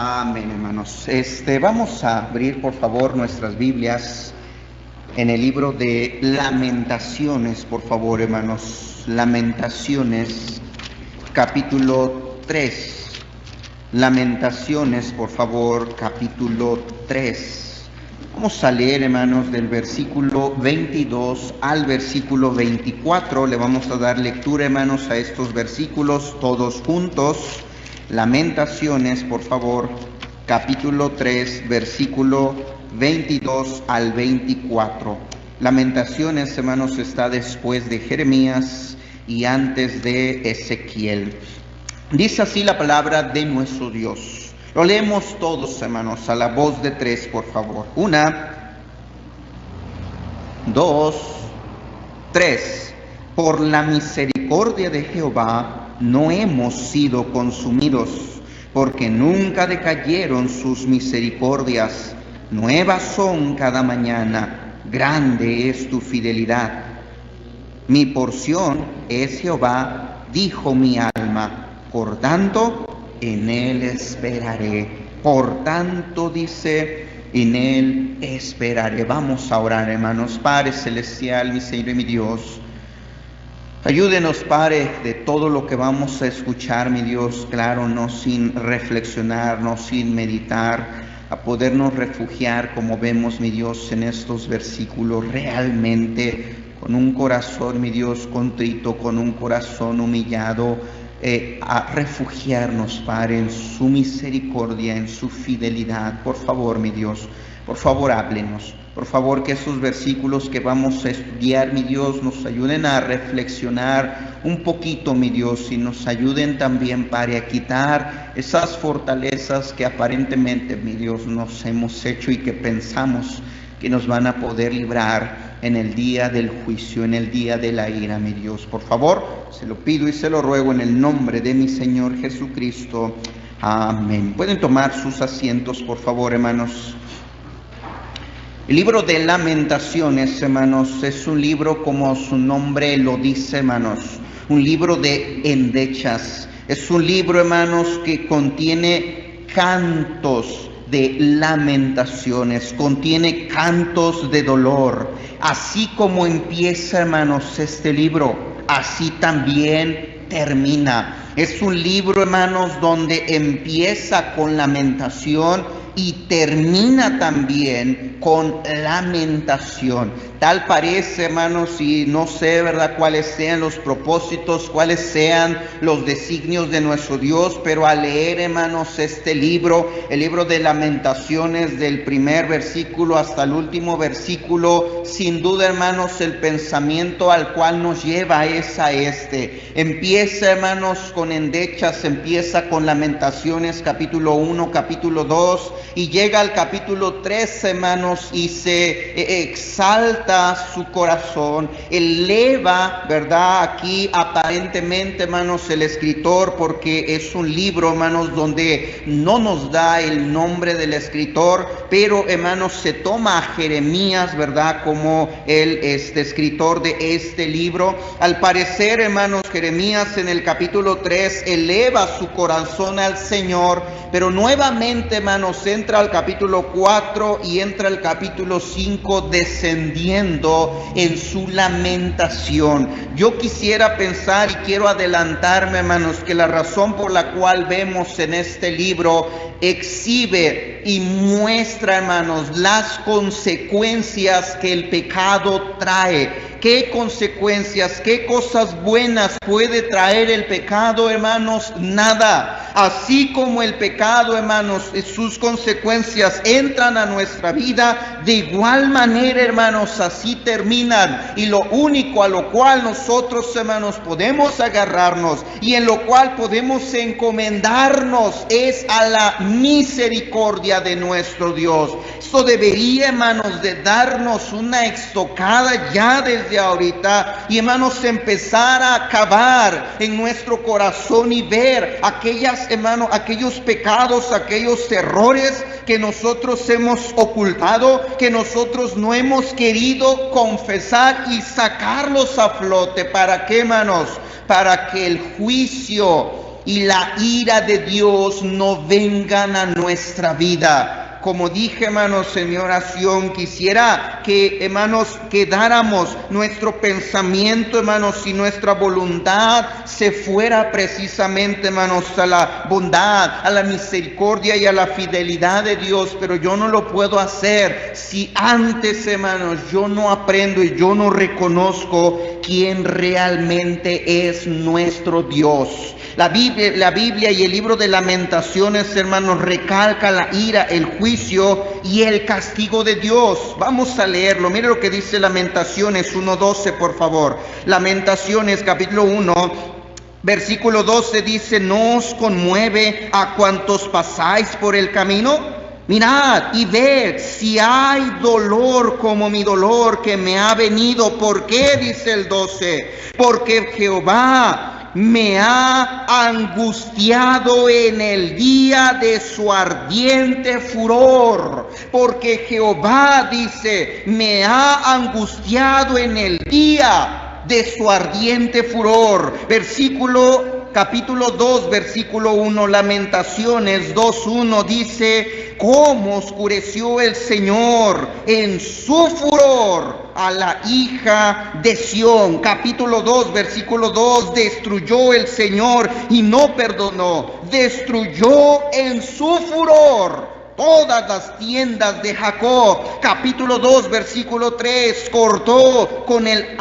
Amén, hermanos. Vamos a abrir, por favor, nuestras Biblias en el libro de Lamentaciones, por favor, hermanos. Lamentaciones, capítulo 3. Lamentaciones, por favor, capítulo 3. Vamos a leer, hermanos, del versículo 22 al versículo 24. Le vamos a dar lectura, hermanos, a estos versículos todos juntos. Lamentaciones, por favor, capítulo 3, versículo 22 al 24. Lamentaciones, hermanos, está después de Jeremías y antes de Ezequiel. Dice así la palabra de nuestro Dios. Lo leemos todos, hermanos, a la voz de tres, por favor. 1, 2, 3. Por la misericordia de Jehová no hemos sido consumidos, porque nunca decayeron sus misericordias. Nuevas son cada mañana, grande es tu fidelidad. Mi porción es Jehová, dijo mi alma, por tanto en él esperaré. Por tanto, dice, en él esperaré. Vamos a orar, hermanos. Padre celestial, mi Señor y mi Dios, ayúdenos, Padre, de todo lo que vamos a escuchar, mi Dios, claro, no sin reflexionar, no sin meditar, a podernos refugiar, como vemos, mi Dios, en estos versículos, realmente con un corazón, mi Dios, contrito, con un corazón humillado, a refugiarnos, Padre, en su misericordia, en su fidelidad. Por favor, mi Dios, por favor, háblenos. Por favor, que esos versículos que vamos a estudiar, mi Dios, nos ayuden a reflexionar un poquito, mi Dios, y nos ayuden también, Padre, a quitar esas fortalezas que aparentemente, mi Dios, nos hemos hecho y que pensamos que nos van a poder librar en el día del juicio, en el día de la ira, mi Dios. Por favor, se lo pido y se lo ruego en el nombre de mi Señor Jesucristo. Amén. Pueden tomar sus asientos, por favor, hermanos. El libro de Lamentaciones, hermanos, es un libro, como su nombre lo dice, hermanos, un libro de endechas. Es un libro, hermanos, que contiene cantos de lamentaciones, contiene cantos de dolor. Así como empieza, hermanos, este libro, así también termina. Es un libro, hermanos, donde empieza con lamentación y termina también con lamentación. Tal parece, hermanos, y no sé, ¿verdad?, cuáles sean los propósitos, cuáles sean los designios de nuestro Dios, pero al leer, hermanos, este libro, el libro de Lamentaciones, del primer versículo hasta el último versículo, sin duda, hermanos, el pensamiento al cual nos lleva es a este. Empieza, hermanos, con endechas, empieza con Lamentaciones, capítulo 1, capítulo 2, y llega al capítulo 3, hermanos, y se exalta su corazón, eleva, ¿verdad? Aquí aparentemente, hermanos, el escritor, porque es un libro, hermanos, donde no nos da el nombre del escritor, pero, hermanos, se toma a Jeremías, ¿verdad?, como el escritor de este libro. Al parecer, hermanos, Jeremías en el capítulo 3 eleva su corazón al Señor, pero nuevamente, hermanos, entra al capítulo 4 y entra al capítulo 5 descendiendo en su lamentación. Yo quisiera pensar y quiero adelantarme, hermanos, que la razón por la cual vemos en este libro exhibe y muestra, hermanos, las consecuencias que el pecado trae. ¿Qué consecuencias, qué cosas buenas puede traer el pecado, hermanos? Nada. Así como el pecado, hermanos, sus consecuencias entran a nuestra vida, de igual manera, hermanos, así terminan. Y lo único a lo cual nosotros, hermanos, podemos agarrarnos y en lo cual podemos encomendarnos es a la misericordia de nuestro Dios. Esto debería, hermanos, de darnos una estocada ya desde ahorita y, hermanos, empezar a acabar en nuestro corazón y ver aquellos pecados, aquellos errores que nosotros hemos ocultado, que nosotros no hemos querido confesar y sacarlos a flote. ¿Para qué, hermanos? Para que el juicio y la ira de Dios no vengan a nuestra vida. Como dije, hermanos, en mi oración, quisiera que, hermanos, quedáramos nuestro pensamiento, hermanos, y nuestra voluntad se fuera precisamente, hermanos, a la bondad, a la misericordia y a la fidelidad de Dios. Pero yo no lo puedo hacer si antes, hermanos, yo no aprendo y yo no reconozco quién realmente es nuestro Dios. La Biblia y el libro de Lamentaciones, hermanos, recalca la ira, el juicio y el castigo de Dios. Vamos a leerlo. Mire lo que dice Lamentaciones 1:12, por favor. Lamentaciones capítulo 1, versículo 12 dice: ¿no os conmueve a cuantos pasáis por el camino? Mirad y ved si hay dolor como mi dolor que me ha venido. ¿Por qué? Dice el 12. Porque Jehová me ha angustiado en el día de su ardiente furor. Porque Jehová, dice, me ha angustiado en el día de su ardiente furor. Capítulo 2, versículo 1, Lamentaciones 2:1 dice: ¿cómo oscureció el Señor en su furor a la hija de Sión? Capítulo 2, versículo 2, destruyó el Señor y no perdonó, destruyó en su furor todas las tiendas de Jacob. Capítulo 2, versículo 3, cortó con el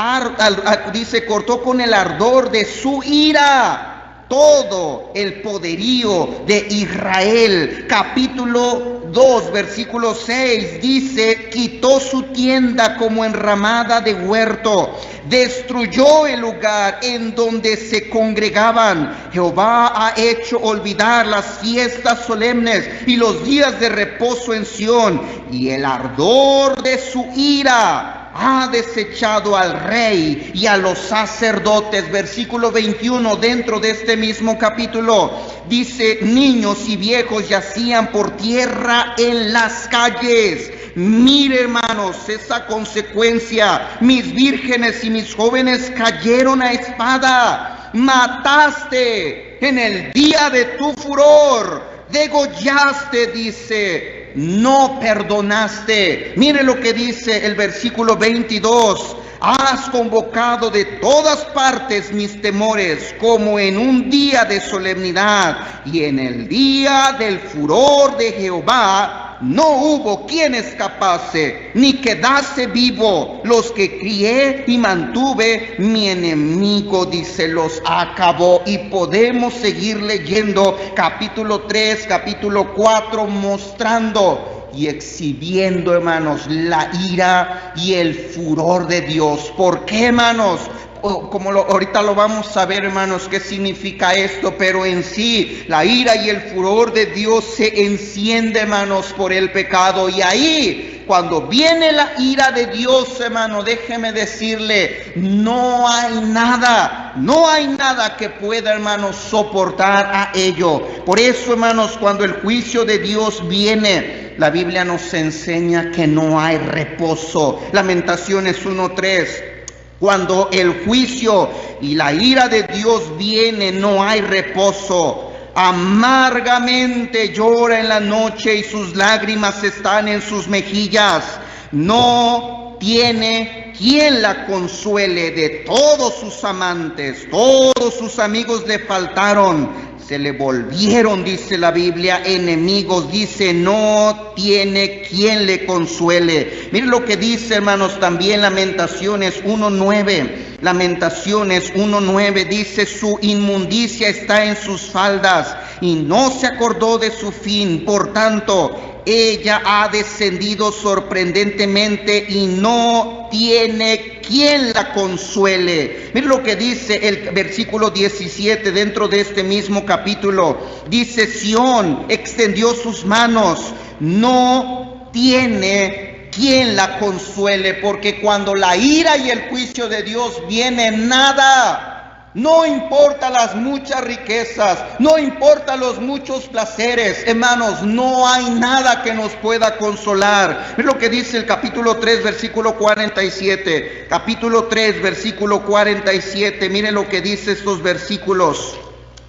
ardor de su ira todo el poderío de Israel. Capítulo 2, versículo 6 dice: quitó su tienda como enramada de huerto, destruyó el lugar en donde se congregaban. Jehová ha hecho olvidar las fiestas solemnes y los días de reposo en Sión, y el ardor de su ira ha desechado al rey y a los sacerdotes. Versículo 21, dentro de este mismo capítulo, dice: niños y viejos yacían por tierra en las calles. Mire, hermanos, esa consecuencia. Mis vírgenes y mis jóvenes cayeron a espada. Mataste en el día de tu furor. Degollaste, dice, no perdonaste. Mire lo que dice el versículo 22. Has convocado de todas partes mis temores, como en un día de solemnidad, y en el día del furor de Jehová no hubo quien escapase, ni quedase vivo. Los que crié y mantuve, mi enemigo, dice, los acabó. Y podemos seguir leyendo capítulo 3, capítulo 4, mostrando y exhibiendo, hermanos, la ira y el furor de Dios. ¿Por qué, hermanos? Ahorita lo vamos a ver, hermanos, qué significa esto, pero en sí, la ira y el furor de Dios se enciende, hermanos, por el pecado. Y ahí, cuando viene la ira de Dios, hermano, déjeme decirle, no hay nada que pueda, hermanos, soportar a ello. Por eso, hermanos, cuando el juicio de Dios viene, la Biblia nos enseña que no hay reposo. Lamentaciones 1:3. Cuando el juicio y la ira de Dios viene, no hay reposo. Amargamente llora en la noche y sus lágrimas están en sus mejillas. No tiene quien la consuele. De todos sus amantes, todos sus amigos le faltaron. Se le volvieron, dice la Biblia, enemigos. Dice, no tiene quien le consuele. Miren lo que dice, hermanos, también Lamentaciones 1:9. Lamentaciones 1:9 dice: su inmundicia está en sus faldas y no se acordó de su fin. Por tanto, ella ha descendido sorprendentemente y no tiene quien la consuele. Mira lo que dice el versículo 17 dentro de este mismo capítulo. Dice: Sión extendió sus manos, no tiene quien la consuele. Porque cuando la ira y el juicio de Dios viene, nada, no importa las muchas riquezas, no importa los muchos placeres, hermanos, no hay nada que nos pueda consolar. Es lo que dice el capítulo 3, versículo 47. Capítulo 3, versículo 47. Miren lo que dice estos versículos.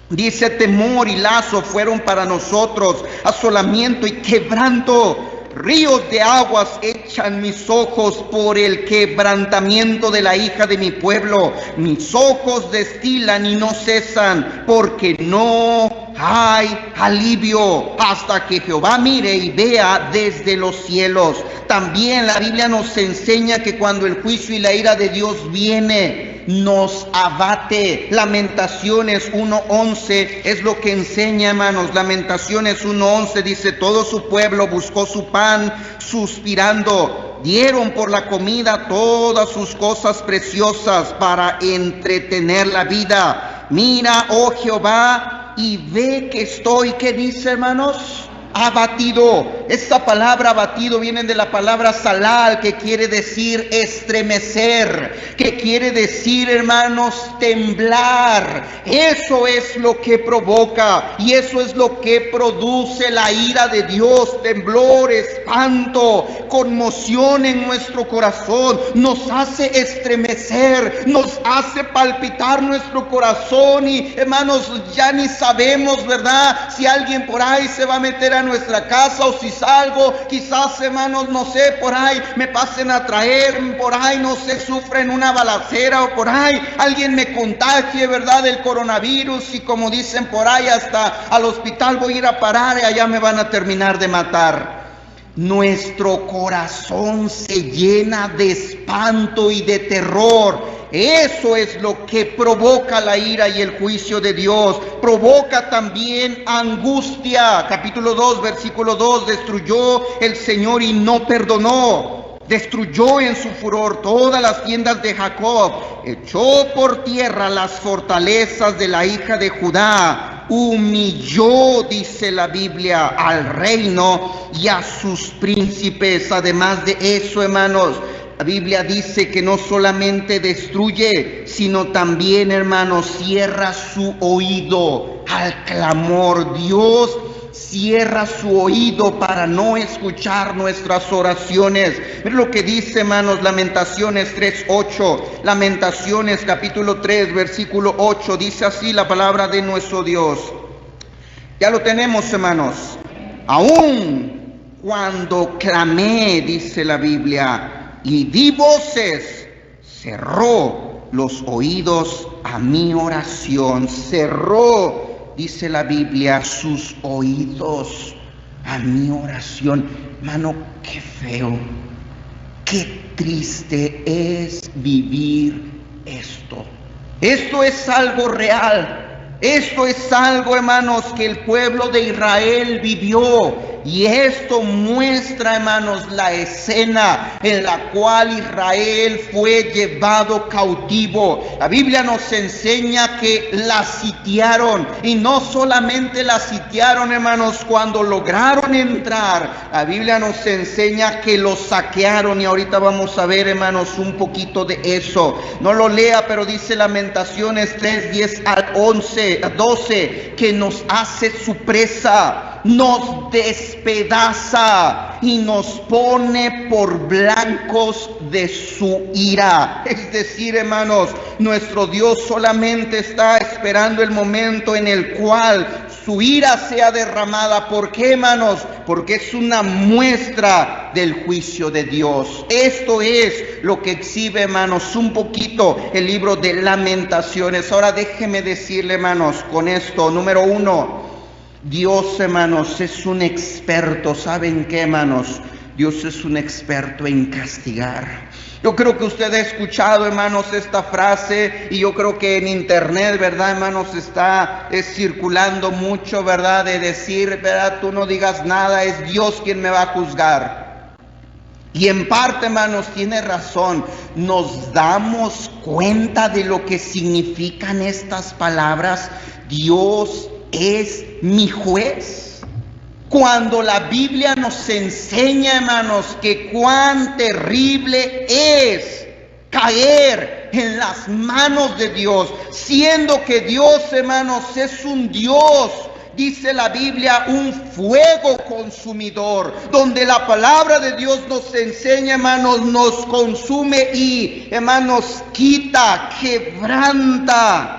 Dice: temor y lazo fueron para nosotros, asolamiento y quebranto. Ríos de aguas echan mis ojos por el quebrantamiento de la hija de mi pueblo. Mis ojos destilan y no cesan, porque no hay alivio hasta que Jehová mire y vea desde los cielos. También la Biblia nos enseña que cuando el juicio y la ira de Dios viene, nos abate. Lamentaciones 1:11 es lo que enseña, hermanos. Lamentaciones 1:11 dice: todo su pueblo buscó su pan suspirando, dieron por la comida todas sus cosas preciosas para entretener la vida. Mira, oh Jehová, y ve que estoy, ¿qué dice, hermanos? Abatido. Esta palabra abatido viene de la palabra salal, que quiere decir estremecer, que quiere decir, hermanos, temblar. Eso es lo que provoca y eso es lo que produce la ira de Dios: temblor, espanto, conmoción en nuestro corazón. Nos hace estremecer, nos hace palpitar nuestro corazón y, hermanos, ya ni sabemos, ¿verdad?, si alguien por ahí se va a meter a nuestra casa, o si salgo, quizás, hermanos, no sé, por ahí me pasen a traer, por ahí, no sé, sufren una balacera, o por ahí alguien me contagie, ¿verdad?, del coronavirus, y como dicen por ahí, hasta al hospital voy a ir a parar y allá me van a terminar de matar. Nuestro corazón se llena de espanto y de terror. Eso es lo que provoca la ira y el juicio de Dios. Provoca también angustia. Capítulo 2, versículo 2: destruyó el Señor y no perdonó. Destruyó en su furor todas las tiendas de Jacob. Echó por tierra las fortalezas de la hija de Judá. Humilló, dice la Biblia, al reino y a sus príncipes. Además de eso, hermanos, la Biblia dice que no solamente destruye, sino también, hermanos, cierra su oído al clamor. Dios cierra su oído para no escuchar nuestras oraciones. Miren lo que dice, hermanos, Lamentaciones 3:8. Lamentaciones capítulo 3, versículo 8. Dice así la palabra de nuestro Dios. Ya lo tenemos, hermanos. Aún cuando clamé, dice la Biblia, y di voces, cerró los oídos a mi oración. Cerró, dice la Biblia, sus oídos a mi oración. Hermano, qué feo, qué triste es vivir esto. Esto es algo real. Esto es algo, hermanos, que el pueblo de Israel vivió. Y esto muestra, hermanos, la escena en la cual Israel fue llevado cautivo. La Biblia nos enseña que la sitiaron. Y no solamente la sitiaron, hermanos, cuando lograron entrar. La Biblia nos enseña que los saquearon. Y ahorita vamos a ver, hermanos, un poquito de eso. No lo lea, pero dice Lamentaciones 3, 10 al 12, que nos hace su presa. Nos despedaza y nos pone por blancos de su ira. Es decir, hermanos, nuestro Dios solamente está esperando el momento en el cual su ira sea derramada. ¿Por qué, hermanos? Porque es una muestra del juicio de Dios. Esto es lo que exhibe, hermanos, un poquito el libro de Lamentaciones. Ahora déjeme decirle, hermanos, con esto, número 1, Dios, hermanos, es un experto. ¿Saben qué, hermanos? Dios es un experto en castigar. Yo creo que usted ha escuchado, hermanos, esta frase, y yo creo que en internet, ¿verdad, hermanos? Está circulando mucho, ¿verdad? De decir, ¿verdad? Tú no digas nada, es Dios quien me va a juzgar. Y en parte, hermanos, tiene razón. Nos damos cuenta de lo que significan estas palabras. Dios es mi juez. Cuando la Biblia nos enseña, hermanos, que cuán terrible es caer en las manos de Dios, siendo que Dios, hermanos, es un Dios, dice la Biblia, un fuego consumidor, donde la palabra de Dios nos enseña, hermanos, nos consume y, hermanos, quita, quebranta.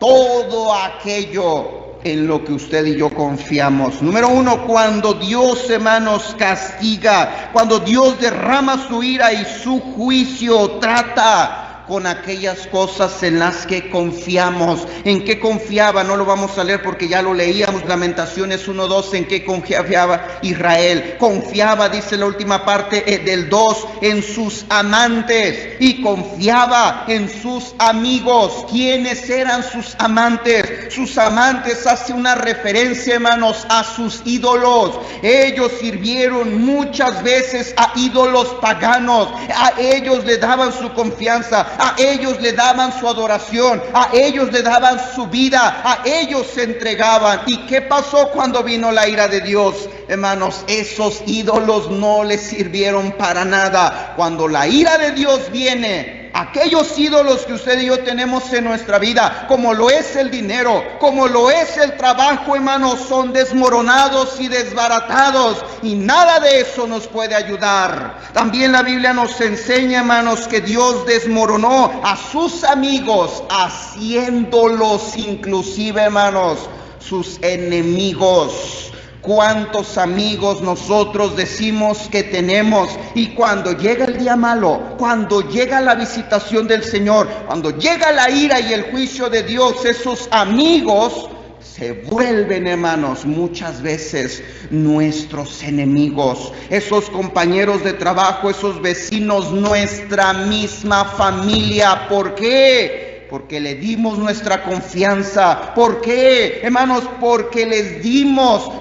todo aquello en lo que usted y yo confiamos. Número uno, cuando Dios, hermanos, castiga, cuando Dios derrama su ira y su juicio, trata con aquellas cosas en las que confiamos. ¿En qué confiaba? No lo vamos a leer porque ya lo leíamos, Lamentaciones 1:2, ¿en qué confiaba Israel? Confiaba, dice la última parte del 2, en sus amantes, y confiaba en sus amigos. ¿Quiénes eran sus amantes? Sus amantes hace una referencia, hermanos, a sus ídolos. Ellos sirvieron muchas veces a ídolos paganos. A ellos le daban su confianza, a ellos le daban su adoración, a ellos le daban su vida, a ellos se entregaban. ¿Y qué pasó cuando vino la ira de Dios? Hermanos, esos ídolos no les sirvieron para nada. Cuando la ira de Dios viene, aquellos ídolos que usted y yo tenemos en nuestra vida, como lo es el dinero, como lo es el trabajo, hermanos, son desmoronados y desbaratados, y nada de eso nos puede ayudar. También la Biblia nos enseña, hermanos, que Dios desmoronó a sus amigos, haciéndolos inclusive, hermanos, sus enemigos. ¿Cuántos amigos nosotros decimos que tenemos? Y cuando llega el día malo, cuando llega la visitación del Señor, cuando llega la ira y el juicio de Dios, esos amigos se vuelven, hermanos, muchas veces nuestros enemigos. Esos compañeros de trabajo, esos vecinos, nuestra misma familia. ¿Por qué? Porque le dimos nuestra confianza. ¿Por qué, hermanos? Porque les dimos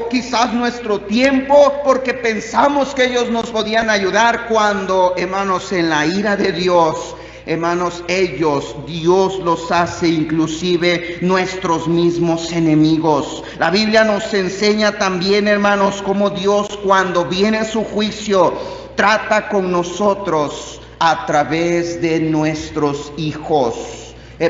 quizás nuestro tiempo, porque pensamos que ellos nos podían ayudar, cuando, hermanos, en la ira de Dios, hermanos, Dios los hace inclusive nuestros mismos enemigos. La Biblia nos enseña también, hermanos, cómo Dios, cuando viene su juicio, trata con nosotros a través de nuestros hijos.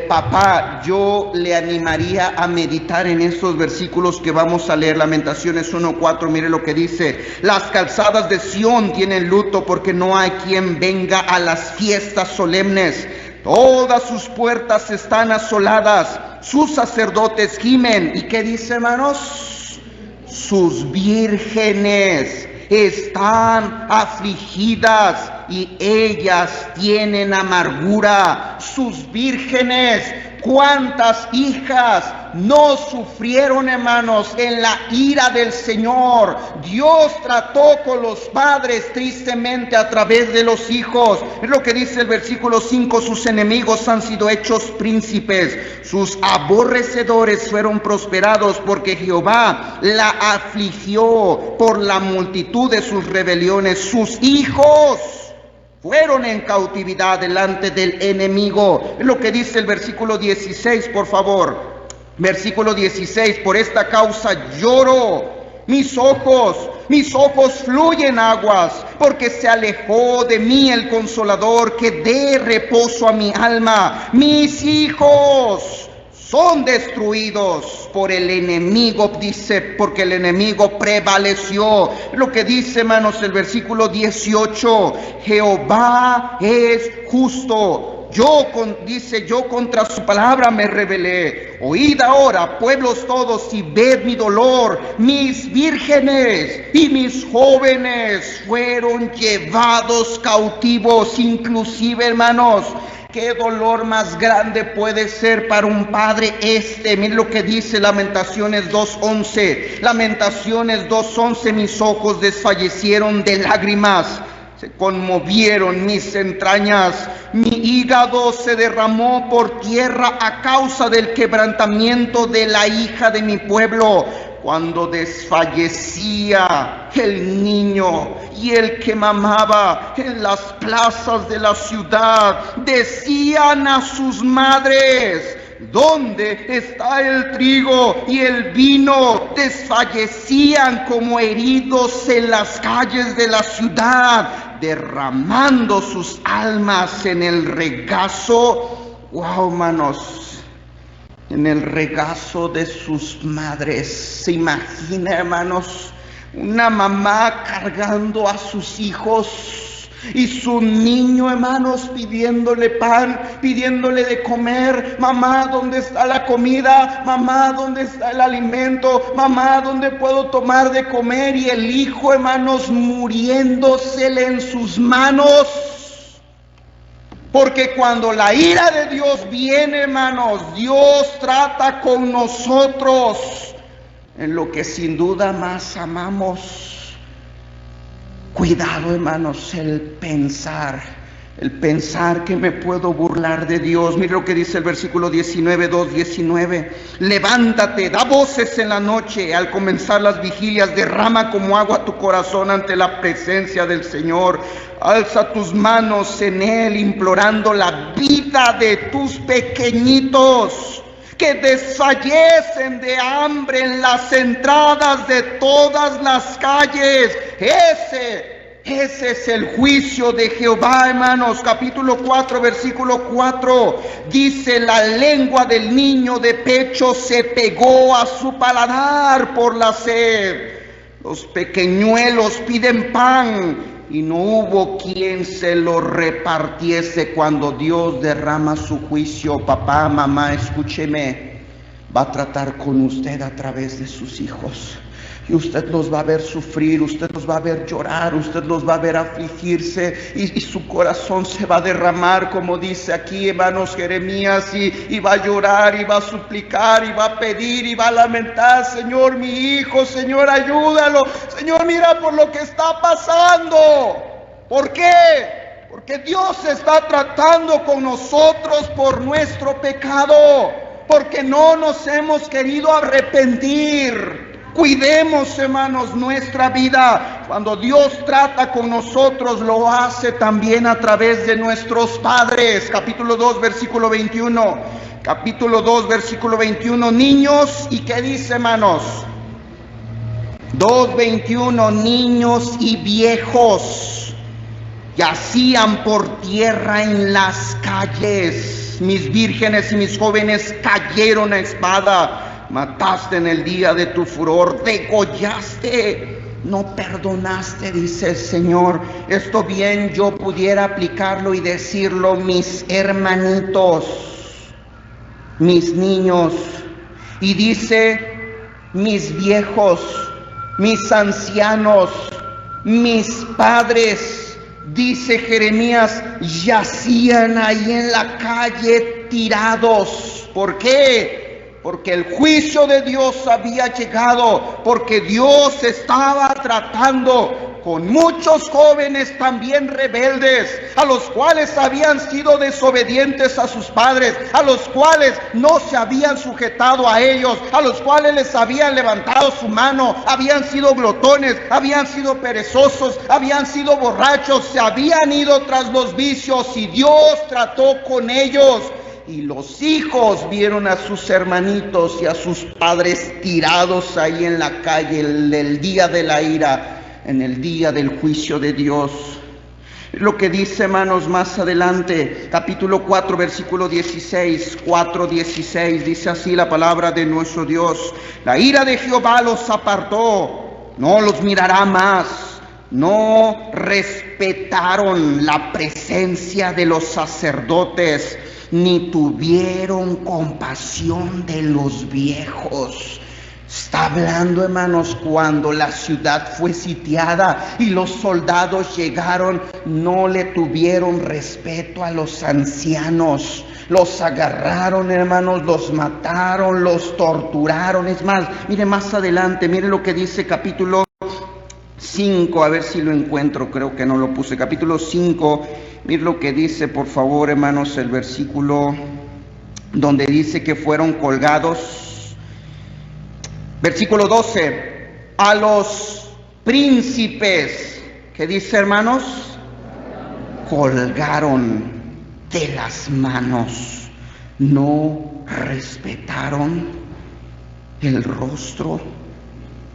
Papá, yo le animaría a meditar en estos versículos que vamos a leer. Lamentaciones 1:4, mire lo que dice: las calzadas de Sión tienen luto, porque no hay quien venga a las fiestas solemnes. Todas sus puertas están asoladas, sus sacerdotes gimen. ¿Y qué dice, hermanos? Sus vírgenes están afligidas y ellas tienen amargura. Sus vírgenes, ¿cuántas hijas no sufrieron, hermanos, en la ira del Señor? Dios trató con los padres tristemente a través de los hijos. Es lo que dice el versículo 5: sus enemigos han sido hechos príncipes, sus aborrecedores fueron prosperados, porque Jehová la afligió por la multitud de sus rebeliones. Sus hijos fueron en cautividad delante del enemigo. Es lo que dice el versículo 16, por favor. Versículo 16: por esta causa lloro, mis ojos fluyen aguas, porque se alejó de mí el Consolador, que dé reposo a mi alma. Mis hijos son destruidos por el enemigo, dice, porque el enemigo prevaleció. Lo que dice, hermanos, el versículo 18: Jehová es justo. Yo contra su palabra me rebelé. Oíd ahora, pueblos todos, y ved mi dolor. Mis vírgenes y mis jóvenes fueron llevados cautivos. Inclusive, hermanos, ¿qué dolor más grande puede ser para un padre este? Miren lo que dice Lamentaciones 2:11. Lamentaciones 2:11: mis ojos desfallecieron de lágrimas, se conmovieron mis entrañas, mi hígado se derramó por tierra a causa del quebrantamiento de la hija de mi pueblo. Cuando desfallecía el niño y el que mamaba en las plazas de la ciudad, decían a sus madres: ¿dónde está el trigo y el vino? Desfallecían como heridos en las calles de la ciudad, derramando sus almas en el regazo. Wow, hermanos, en el regazo de sus madres. ¿Se imagina, hermanos, una mamá cargando a sus hijos? Y su niño, hermanos, pidiéndole pan, pidiéndole de comer. Mamá, ¿dónde está la comida? Mamá, ¿dónde está el alimento? Mamá, ¿dónde puedo tomar de comer? Y el hijo, hermanos, muriéndosele en sus manos. Porque cuando la ira de Dios viene, hermanos, Dios trata con nosotros en lo que sin duda más amamos. Cuidado, hermanos, el pensar que me puedo burlar de Dios. Mire lo que dice el versículo 19, 2:19. Levántate, da voces en la noche, al comenzar las vigilias, derrama como agua tu corazón ante la presencia del Señor. Alza tus manos en Él, implorando la vida de tus pequeñitos, que desfallecen de hambre en las entradas de todas las calles. Ese es el juicio de Jehová, hermanos. Capítulo 4, versículo 4. Dice: la lengua del niño de pecho se pegó a su paladar por la sed. Los pequeñuelos piden pan y no hubo quien se lo repartiese. Cuando Dios derrama su juicio, papá, mamá, escúcheme, va a tratar con usted a través de sus hijos. Y usted los va a ver sufrir, usted los va a ver llorar, usted los va a ver afligirse, y su corazón se va a derramar, como dice aquí, hermanos, Jeremías, y va a llorar, y va a suplicar, y va a pedir, y va a lamentar: Señor, mi hijo, Señor, ayúdalo, Señor, mira por lo que está pasando. ¿Por qué? Porque Dios está tratando con nosotros por nuestro pecado, porque no nos hemos querido arrepentir. Cuidemos, hermanos, nuestra vida. Cuando Dios trata con nosotros, lo hace también a través de nuestros padres. Capítulo 2, versículo 21. Capítulo 2, versículo 21. Niños, ¿y qué dice, hermanos? 2:21. Niños y viejos yacían por tierra en las calles. Mis vírgenes y mis jóvenes cayeron a espada. Mataste en el día de tu furor, degollaste, no perdonaste, dice el Señor. Esto bien yo pudiera aplicarlo y decirlo: mis hermanitos, mis niños. Y dice: mis viejos, mis ancianos, mis padres, dice Jeremías, yacían ahí en la calle tirados. ¿Por qué? Porque el juicio de Dios había llegado, porque Dios estaba tratando con muchos jóvenes también rebeldes, a los cuales habían sido desobedientes a sus padres, a los cuales no se habían sujetado a ellos, a los cuales les habían levantado su mano, habían sido glotones, habían sido perezosos, habían sido borrachos, se habían ido tras los vicios, y Dios trató con ellos. Y los hijos vieron a sus hermanitos y a sus padres tirados ahí en la calle el día de la ira, en el día del juicio de Dios. Lo que dice, hermanos, más adelante, capítulo 4, versículo 16, 4:16, dice así la palabra de nuestro Dios: la ira de Jehová los apartó, no los mirará más. No respetaron la presencia de los sacerdotes, ni tuvieron compasión de los viejos. Está hablando, hermanos, cuando la ciudad fue sitiada y los soldados llegaron, no le tuvieron respeto a los ancianos. Los agarraron, hermanos, los mataron, los torturaron. Es más, mire más adelante, mire lo que dice capítulo 5, a ver si lo encuentro, creo que no lo puse. Capítulo 5, mire lo que dice, por favor, hermanos, el versículo donde dice que fueron colgados. Versículo 12, a los príncipes, ¿qué dice, hermanos? Colgaron de las manos, no respetaron el rostro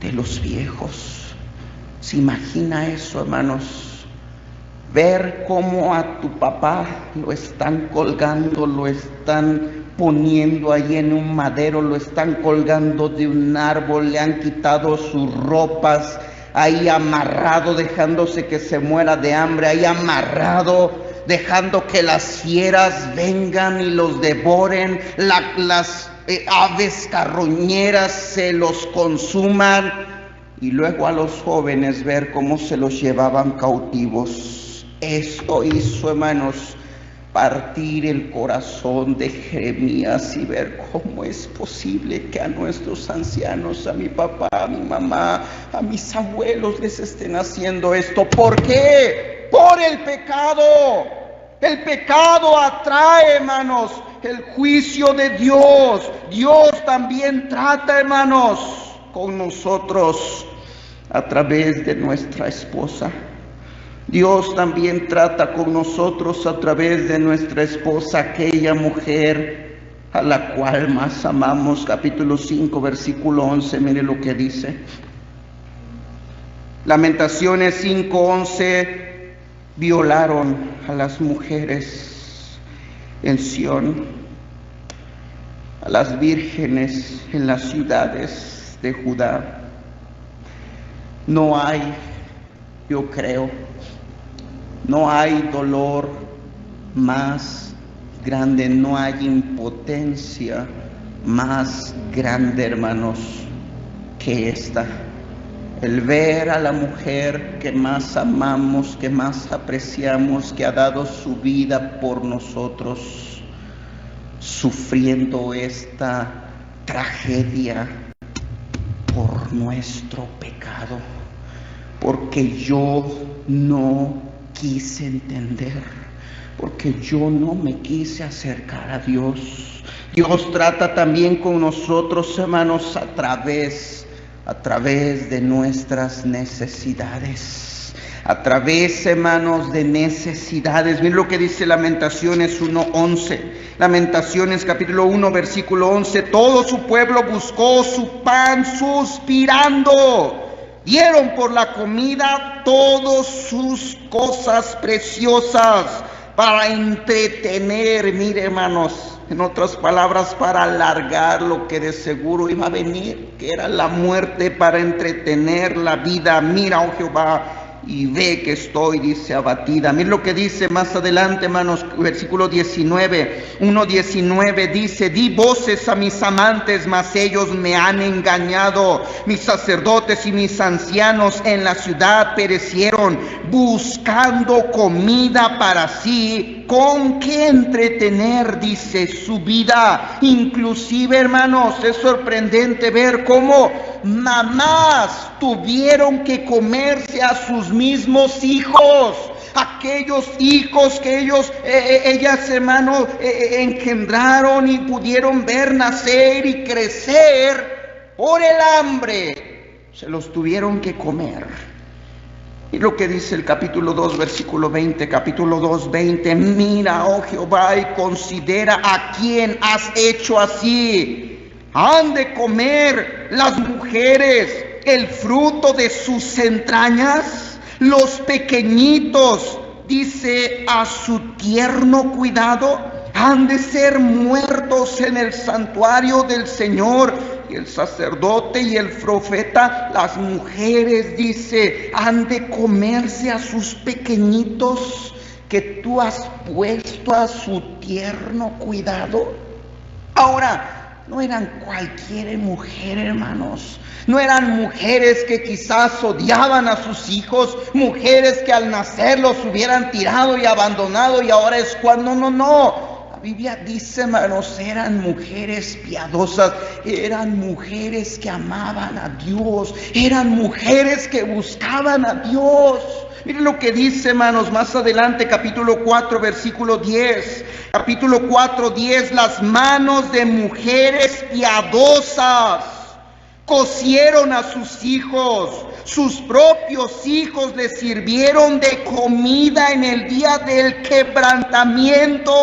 de los viejos. ¿Se imagina eso, hermanos? Ver cómo a tu papá lo están colgando, lo están poniendo ahí en un madero, lo están colgando de un árbol, le han quitado sus ropas, ahí amarrado, dejándose que se muera de hambre, ahí amarrado, dejando que las fieras vengan y los devoren, las aves carroñeras se los consuman, y luego a los jóvenes ver cómo se los llevaban cautivos. Esto hizo, hermanos, partir el corazón de Jeremías y ver cómo es posible que a nuestros ancianos, a mi papá, a mi mamá, a mis abuelos les estén haciendo esto. ¿Por qué? Por el pecado. El pecado atrae, hermanos, el juicio de Dios. Dios también trata, hermanos, con nosotros a través de nuestra esposa. Dios también trata con nosotros a través de nuestra esposa, aquella mujer a la cual más amamos. Capítulo 5, versículo 11, mire lo que dice. Lamentaciones 5:11, violaron a las mujeres en Sión, a las vírgenes en las ciudades de Judá. No hay, yo creo, no hay dolor más grande, no hay impotencia más grande, hermanos, que esta. El ver a la mujer que más amamos, que más apreciamos, que ha dado su vida por nosotros, sufriendo esta tragedia por nuestro pecado, porque yo no quise entender, porque yo no me quise acercar a Dios. Dios trata también con nosotros, hermanos, a través de nuestras necesidades, a través, hermanos, de necesidades. Miren lo que dice Lamentaciones 1:11. Lamentaciones capítulo 1, versículo 11. Todo su pueblo buscó su pan suspirando. Dieron por la comida todas sus cosas preciosas para entretener, mire, hermanos, en otras palabras, para alargar lo que de seguro iba a venir, que era la muerte, para entretener la vida. Mira, oh Jehová, y ve que estoy, dice, abatida. Mira lo que dice más adelante, hermanos, versículo 19, 1:19 dice: di voces a mis amantes, mas ellos me han engañado. Mis sacerdotes y mis ancianos en la ciudad perecieron, buscando comida para sí, con qué entretener, dice, su vida. Inclusive, hermanos, es sorprendente ver cómo mamás tuvieron que comerse a sus mismos hijos, aquellos hijos que ellas, hermanos, engendraron y pudieron ver nacer y crecer. Por el hambre se los tuvieron que comer. Y lo que dice el capítulo 2, versículo 20, capítulo 2, 20, mira, oh Jehová, y considera a quién has hecho así. Han de comer las mujeres el fruto de sus entrañas, los pequeñitos, dice, a su tierno cuidado, han de ser muertos en el santuario del Señor. Y el sacerdote y el profeta, las mujeres, dice, han de comerse a sus pequeñitos que tú has puesto a su tierno cuidado. Ahora, no eran cualquier mujer, hermanos. No eran mujeres que quizás odiaban a sus hijos, mujeres que al nacer los hubieran tirado y abandonado y ahora es cuando no. La Biblia dice, hermanos, eran mujeres piadosas, eran mujeres que amaban a Dios, eran mujeres que buscaban a Dios. Miren lo que dice, hermanos, más adelante, capítulo 4, versículo 10. Capítulo 4, 10, las manos de mujeres piadosas cocieron a sus hijos, sus propios hijos les sirvieron de comida en el día del quebrantamiento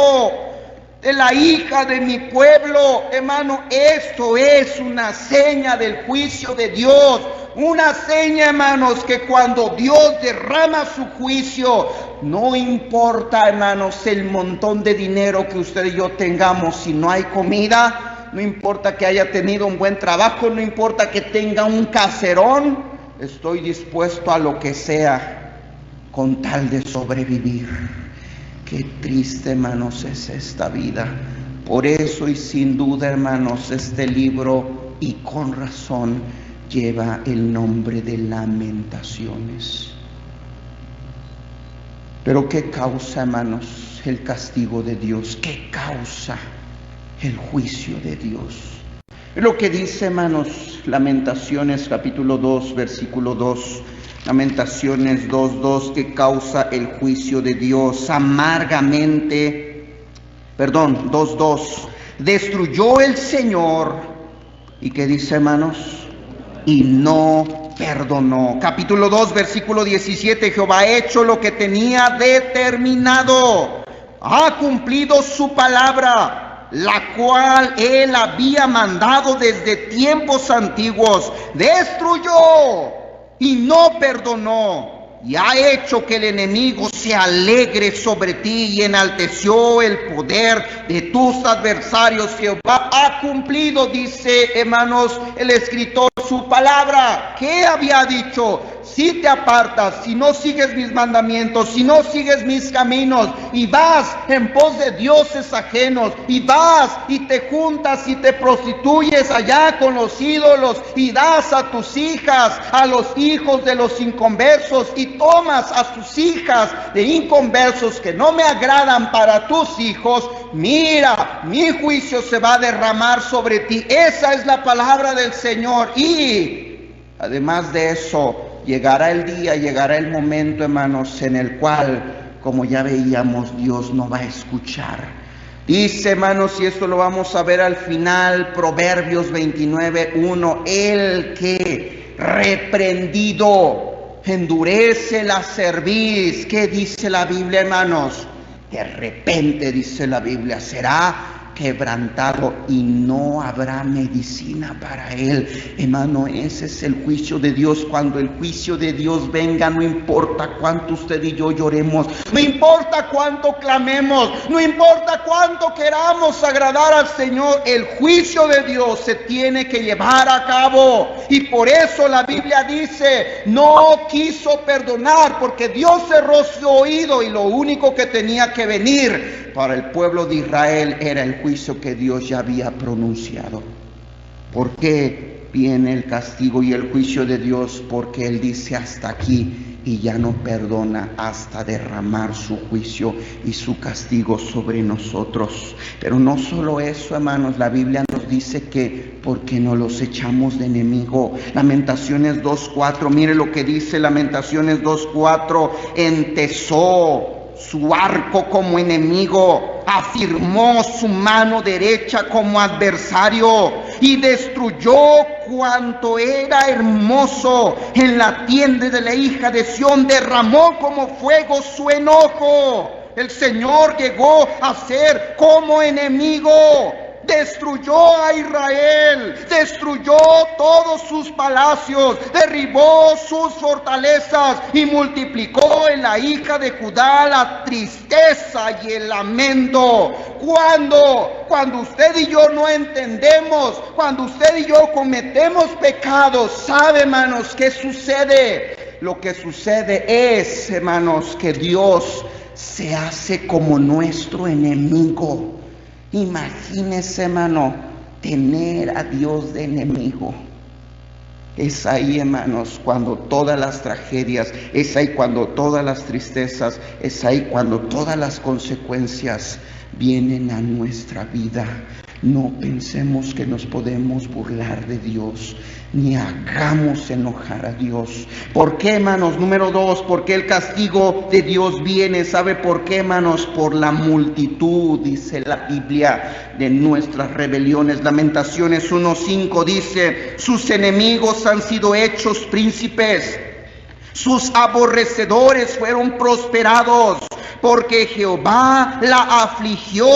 de la hija de mi pueblo. Hermano, esto es una seña del juicio de Dios. Una seña, hermanos, que cuando Dios derrama su juicio, no importa, hermanos, el montón de dinero que usted y yo tengamos, si no hay comida, no importa que haya tenido un buen trabajo, no importa que tenga un caserón, estoy dispuesto a lo que sea con tal de sobrevivir. Qué triste, hermanos, es esta vida. Por eso y sin duda, hermanos, este libro, y con razón, lleva el nombre de Lamentaciones. Pero ¿qué causa, hermanos, el castigo de Dios? ¿Qué causa el juicio de Dios? Es lo que dice, hermanos, Lamentaciones capítulo 2, versículo 2. Lamentaciones 2:2, que causa el juicio de Dios amargamente. 2:2. Destruyó el Señor. ¿Y qué dice, hermanos? Y no perdonó. Capítulo 2, versículo 17. Jehová ha hecho lo que tenía determinado. Ha cumplido su palabra, la cual él había mandado desde tiempos antiguos. Destruyó y no perdonó, y ha hecho que el enemigo se alegre sobre ti, y enalteció el poder de tus adversarios. Jehová ha cumplido, dice, hermanos, el escritor, su palabra. ¿Qué había dicho? Si te apartas, si no sigues mis mandamientos, si no sigues mis caminos, y vas en pos de dioses ajenos, y vas y te juntas y te prostituyes allá con los ídolos, y das a tus hijas a los hijos de los inconversos, y tomas a sus hijas de inconversos que no me agradan para tus hijos, mira, mi juicio se va a derramar sobre ti. Esa es la palabra del Señor. Y además de eso, llegará el día, llegará el momento, hermanos, en el cual, como ya veíamos, Dios no va a escuchar. Dice, hermanos, y esto lo vamos a ver al final, Proverbios 29:1, el que reprendido endurece la cerviz. ¿Qué dice la Biblia, hermanos? De repente, dice la Biblia, será quebrantado y no habrá medicina para él. Hermano, ese es el juicio de Dios. Cuando el juicio de Dios venga, no importa cuánto usted y yo lloremos, no importa cuánto clamemos, no importa cuánto queramos agradar al Señor, el juicio de Dios se tiene que llevar a cabo. Y por eso la Biblia dice, no quiso perdonar, porque Dios cerró su oído, y lo único que tenía que venir para el pueblo de Israel era el juicio que Dios ya había pronunciado. ¿Por qué viene el castigo y el juicio de Dios? Porque Él dice hasta aquí, y ya no perdona hasta derramar su juicio y su castigo sobre nosotros. Pero no solo eso, hermanos, la Biblia nos dice que porque no los echamos de enemigo. Lamentaciones 2:4, mire lo que dice Lamentaciones 2:4, entesó su arco como enemigo, afirmó su mano derecha como adversario, y destruyó cuanto era hermoso en la tienda de la hija de Sión, derramó como fuego su enojo. El Señor llegó a ser como enemigo. Destruyó a Israel, destruyó todos sus palacios, derribó sus fortalezas y multiplicó en la hija de Judá la tristeza y el lamento. Cuando usted y yo no entendemos, cuando usted y yo cometemos pecados, ¿sabe, hermanos, qué sucede? Lo que sucede es, hermanos, que Dios se hace como nuestro enemigo. Imagínese, hermano, tener a Dios de enemigo. Es ahí, hermanos, cuando todas las tragedias, es ahí cuando todas las tristezas, es ahí cuando todas las consecuencias vienen a nuestra vida. No pensemos que nos podemos burlar de Dios, ni hagamos enojar a Dios. ¿Por qué, hermanos? Número 2, ¿por qué el castigo de Dios viene? ¿Sabe por qué, hermanos? Por la multitud, dice la Biblia, de nuestras rebeliones. Lamentaciones 1:5 dice, sus enemigos han sido hechos príncipes, sus aborrecedores fueron prosperados, porque Jehová la afligió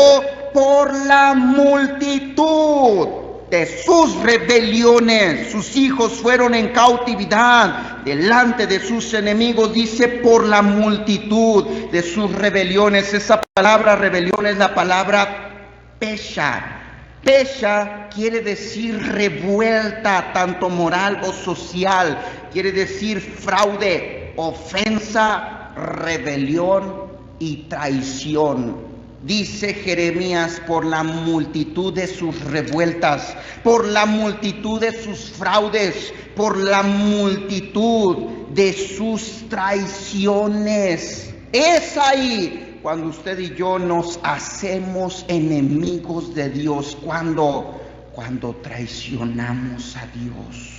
por la multitud de sus rebeliones. Sus hijos fueron en cautividad delante de sus enemigos, dice, por la multitud de sus rebeliones. Esa palabra rebelión es la palabra pesha. Pesha quiere decir revuelta, tanto moral o social. Quiere decir fraude, ofensa, rebelión y traición. Dice Jeremías: por la multitud de sus revueltas, por la multitud de sus fraudes, por la multitud de sus traiciones. Es ahí cuando usted y yo nos hacemos enemigos de Dios, cuando traicionamos a Dios.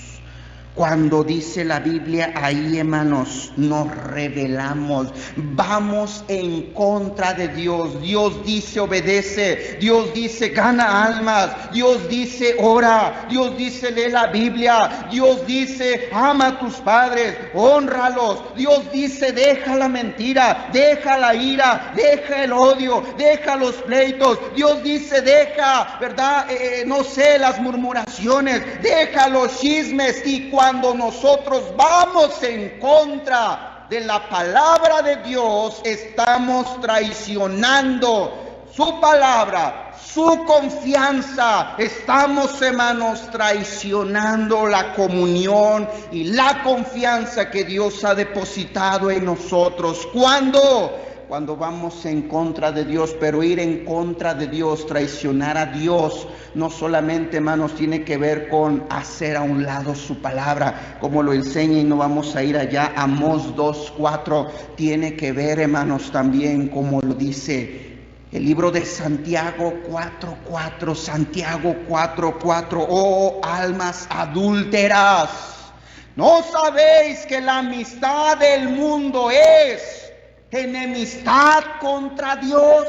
Cuando dice la Biblia ahí, hermanos, nos rebelamos, vamos en contra de Dios. Dios dice obedece, Dios dice gana almas, Dios dice ora, Dios dice lee la Biblia, Dios dice ama a tus padres, hónralos, Dios dice deja la mentira, deja la ira, deja el odio, deja los pleitos, Dios dice deja, ¿verdad? No sé, las murmuraciones, deja los chismes. Y cuando nosotros vamos en contra de la palabra de Dios, estamos traicionando su palabra, su confianza. Estamos, hermanos, traicionando la comunión y la confianza que Dios ha depositado en nosotros. Cuando vamos en contra de Dios. Pero ir en contra de Dios, traicionar a Dios, no solamente, hermanos, tiene que ver con hacer a un lado su palabra, como lo enseña, y no vamos a ir allá, Amós 2:4, tiene que ver, hermanos, también como lo dice el libro de Santiago 4:4, Santiago 4:4, oh almas adúlteras, ¿no sabéis que la amistad del mundo es enemistad contra Dios?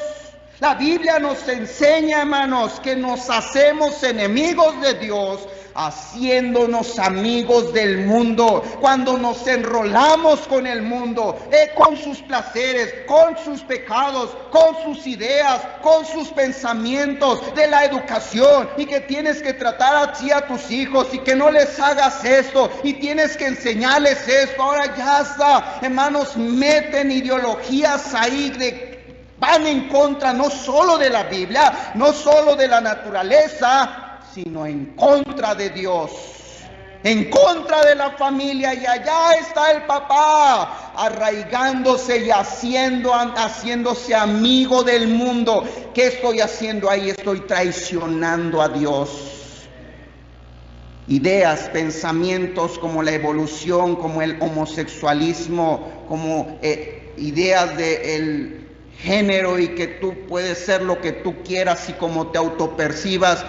La Biblia nos enseña, hermanos, que nos hacemos enemigos de Dios haciéndonos amigos del mundo. Cuando nos enrolamos con el mundo, con sus placeres, con sus pecados, con sus ideas, con sus pensamientos de la educación, y que tienes que tratar así a tus hijos y que no les hagas esto y tienes que enseñarles esto. Ahora ya está, hermanos, meten ideologías ahí van en contra no solo de la Biblia, no solo de la naturaleza, sino en contra de Dios, en contra de la familia. Y allá está el papá arraigándose y haciéndose amigo del mundo. ¿Qué estoy haciendo ahí? Estoy traicionando a Dios. Ideas, pensamientos como la evolución, como el homosexualismo, como ideas del género, y que tú puedes ser lo que tú quieras y como te autopercibas.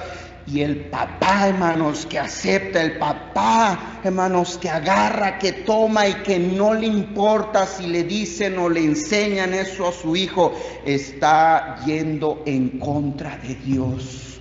Y el papá, hermanos, que acepta, el papá, hermanos, que agarra, que toma y que no le importa si le dicen o le enseñan eso a su hijo, está yendo en contra de Dios.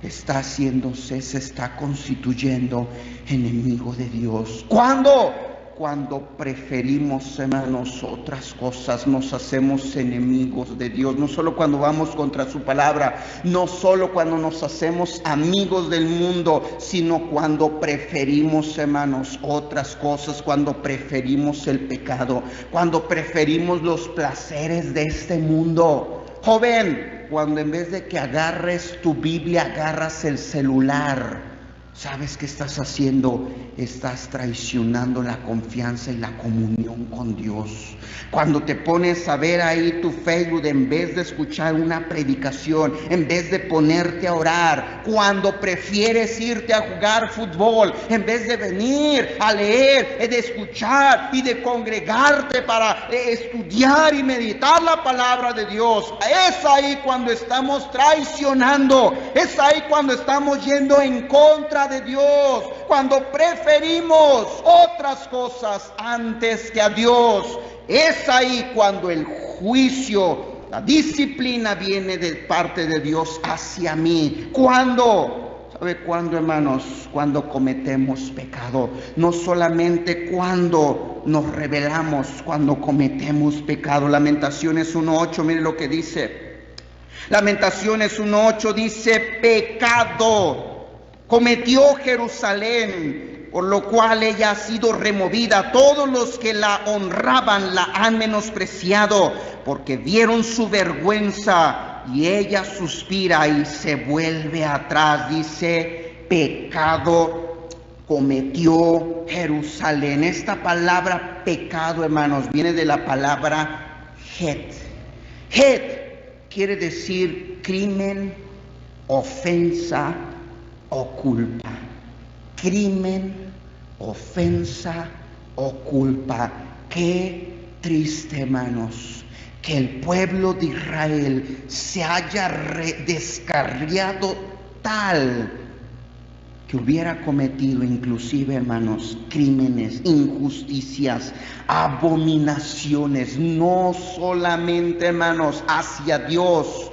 Se está constituyendo enemigo de Dios. Cuando preferimos, hermanos, otras cosas, nos hacemos enemigos de Dios. No solo cuando vamos contra su palabra, no solo cuando nos hacemos amigos del mundo, sino cuando preferimos, hermanos, otras cosas, cuando preferimos el pecado, cuando preferimos los placeres de este mundo. Joven, cuando en vez de que agarres tu Biblia, agarras el celular, ¿sabes qué estás haciendo? Estás traicionando la confianza y la comunión con Dios. Cuando te pones a ver ahí tu Facebook, en vez de escuchar una predicación, en vez de ponerte a orar, cuando prefieres irte a jugar fútbol, en vez de venir a leer, de escuchar y de congregarte para estudiar y meditar la palabra de Dios, es ahí cuando estamos traicionando, es ahí cuando estamos yendo en contra de Dios, cuando preferimos otras cosas antes que a Dios. Es ahí cuando el juicio, la disciplina viene de parte de Dios hacia mí. ¿Sabe cuándo, hermanos? Cuando cometemos pecado. No solamente cuando nos rebelamos, cuando cometemos pecado. Lamentaciones 1:8, mire lo que dice. Lamentaciones 1:8 dice: pecado cometió Jerusalén, por lo cual ella ha sido removida. Todos los que la honraban la han menospreciado, porque vieron su vergüenza y ella suspira y se vuelve atrás. Dice, pecado cometió Jerusalén. Esta palabra pecado, hermanos, viene de la palabra het. Het quiere decir crimen, ofensa o culpa. Crimen, ofensa o culpa. Qué triste, hermanos, que el pueblo de Israel se haya descarriado tal que hubiera cometido inclusive, hermanos, crímenes, injusticias, abominaciones, no solamente, hermanos, hacia Dios,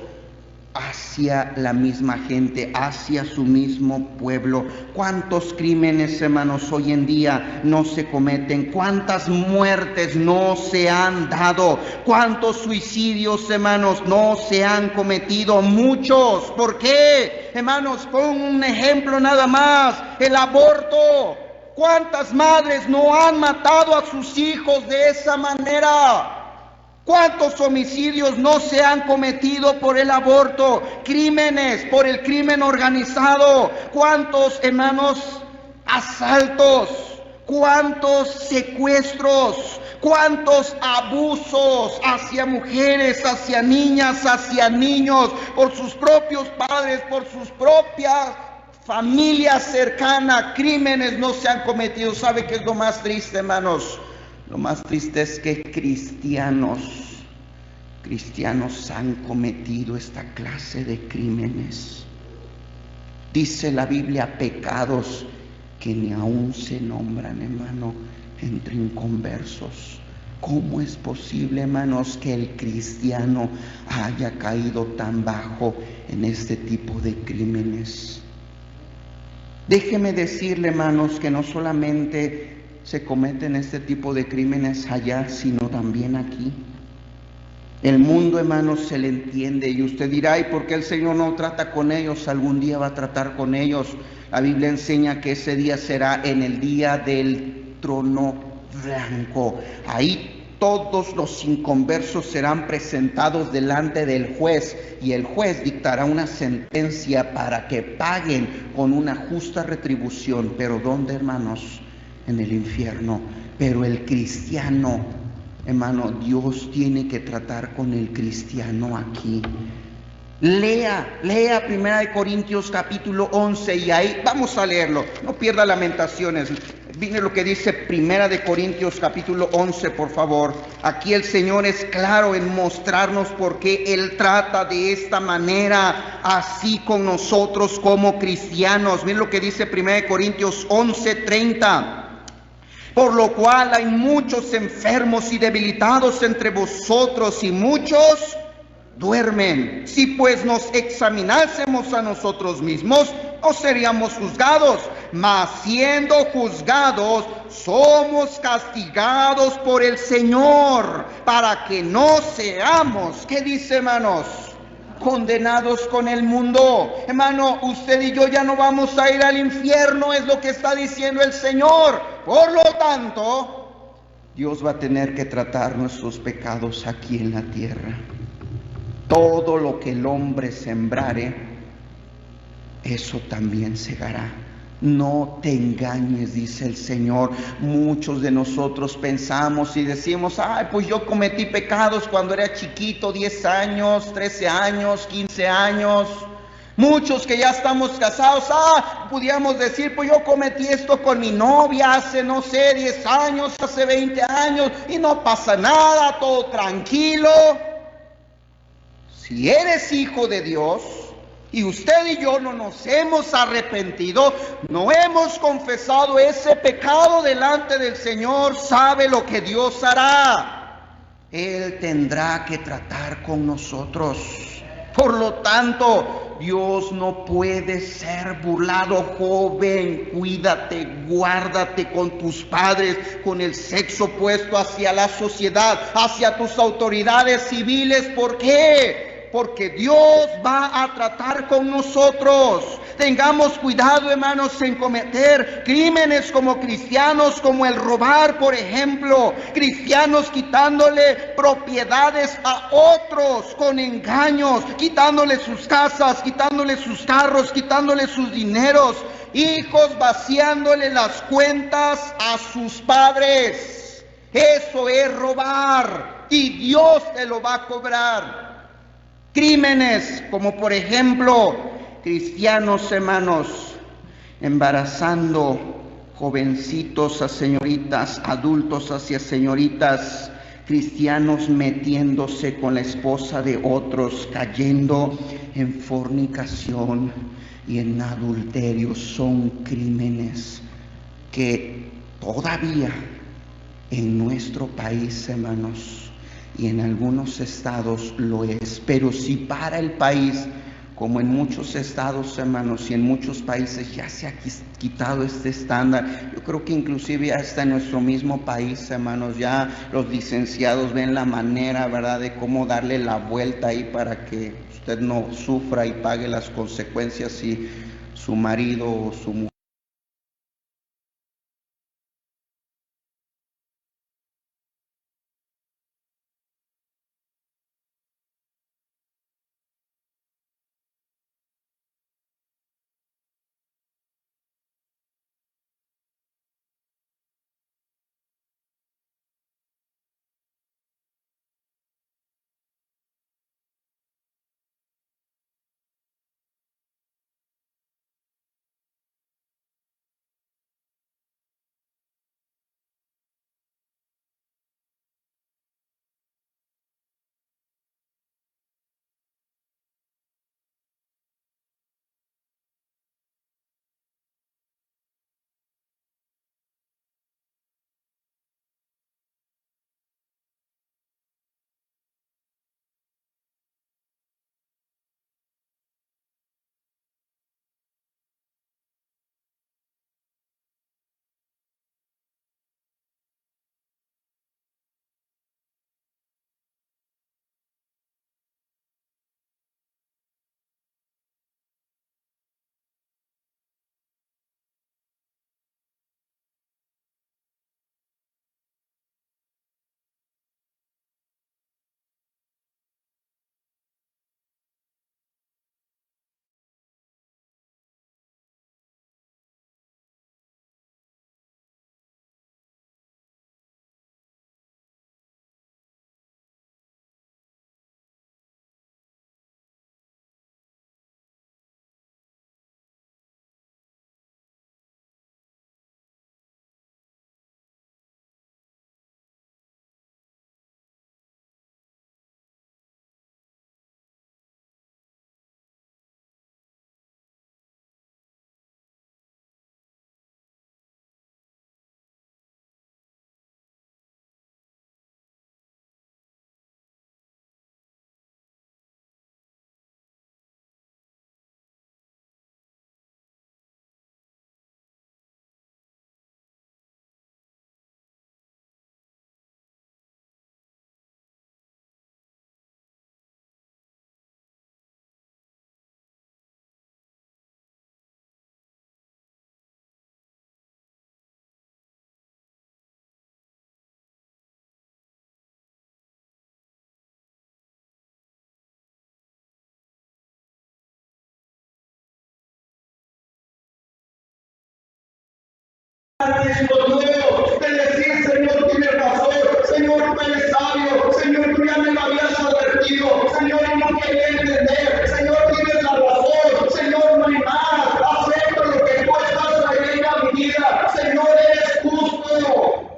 hacia la misma gente, hacia su mismo pueblo. ¿Cuántos crímenes, hermanos, hoy en día no se cometen? ¿Cuántas muertes no se han dado? ¿Cuántos suicidios, hermanos, no se han cometido? Muchos. ¿Por qué? Hermanos, pon un ejemplo nada más: el aborto. ¿Cuántas madres no han matado a sus hijos de esa manera? ¿Cuántos homicidios no se han cometido por el aborto? Crímenes por el crimen organizado. ¿Cuántos, hermanos, asaltos? ¿Cuántos secuestros? ¿Cuántos abusos hacia mujeres, hacia niñas, hacia niños, por sus propios padres, por sus propias familias cercanas? Crímenes no se han cometido. ¿Sabe qué es lo más triste, hermanos? Lo más triste es que cristianos han cometido esta clase de crímenes. Dice la Biblia, pecados que ni aún se nombran, hermano, entre inconversos. ¿Cómo es posible, hermanos, que el cristiano haya caído tan bajo en este tipo de crímenes? Déjeme decirle, hermanos, que no solamente se cometen este tipo de crímenes allá, sino también aquí. El mundo, hermanos, se le entiende, y usted dirá, ¿y por qué el Señor no trata con ellos? Algún día va a tratar con ellos. La Biblia enseña que ese día será en el día del trono blanco. Ahí todos los inconversos serán presentados delante del juez, y el juez dictará una sentencia para que paguen con una justa retribución. ¿Pero dónde, hermanos? En el infierno. Pero el cristiano, hermano, Dios tiene que tratar con el cristiano aquí. Lea 1 Corintios capítulo 11, y ahí vamos a leerlo. No pierda Lamentaciones. Mire lo que dice 1 Corintios capítulo 11, por favor. Aquí el Señor es claro en mostrarnos por qué Él trata de esta manera así con nosotros como cristianos. Mire lo que dice 1 Corintios 11:30. Por lo cual hay muchos enfermos y debilitados entre vosotros, y muchos duermen. Si pues nos examinásemos a nosotros mismos, no seríamos juzgados, mas siendo juzgados, somos castigados por el Señor, para que no seamos, ¿qué dice, hermanos?, condenados con el mundo. Hermano, usted y yo ya no vamos a ir al infierno, es lo que está diciendo el Señor. Por lo tanto, Dios va a tener que tratar nuestros pecados aquí en la tierra. Todo lo que el hombre sembrare, eso también segará. No te engañes, dice el Señor. Muchos de nosotros pensamos y decimos, ay, pues yo cometí pecados cuando era chiquito, 10 años, 13 años, 15 años. Muchos que ya estamos casados, pudiéramos decir, pues yo cometí esto con mi novia hace, no sé, 10 años, hace 20 años, y no pasa nada, todo tranquilo. Si eres hijo de Dios, y usted y yo no nos hemos arrepentido, no hemos confesado ese pecado delante del Señor, ¿sabe lo que Dios hará? Él tendrá que tratar con nosotros. Por lo tanto, Dios no puede ser burlado. Joven, cuídate, guárdate con tus padres, con el sexo opuesto, hacia la sociedad, hacia tus autoridades civiles. ¿Por qué? porque Dios va a tratar con nosotros. Tengamos cuidado, hermanos, en cometer crímenes como cristianos, como el robar, por ejemplo. Cristianos quitándole propiedades a otros con engaños, quitándole sus casas, quitándole sus carros, quitándole sus dineros. Hijos vaciándole las cuentas a sus padres. Eso es robar y Dios te lo va a cobrar. Crímenes como, por ejemplo, cristianos, hermanos, embarazando jovencitos a señoritas, adultos hacia señoritas, cristianos metiéndose con la esposa de otros, cayendo en fornicación y en adulterio. Son crímenes que todavía en nuestro país, hermanos, y en algunos estados lo es, pero si para el país, como en muchos estados, hermanos, y en muchos países ya se ha quitado este estándar. Yo creo que inclusive hasta en nuestro mismo país, hermanos, ya los licenciados ven la manera, ¿verdad?, de cómo darle la vuelta ahí para que usted no sufra y pague las consecuencias si su marido o su mujer. De decir, Señor, tú eres pastor, Señor, tú eres sabio, Señor, tú ya me lo habías advertido, Señor, y no quería entender, Señor, tienes la razón, Señor, no hay más, acepto lo que tú estás trayendo a mi vida, Señor, eres justo,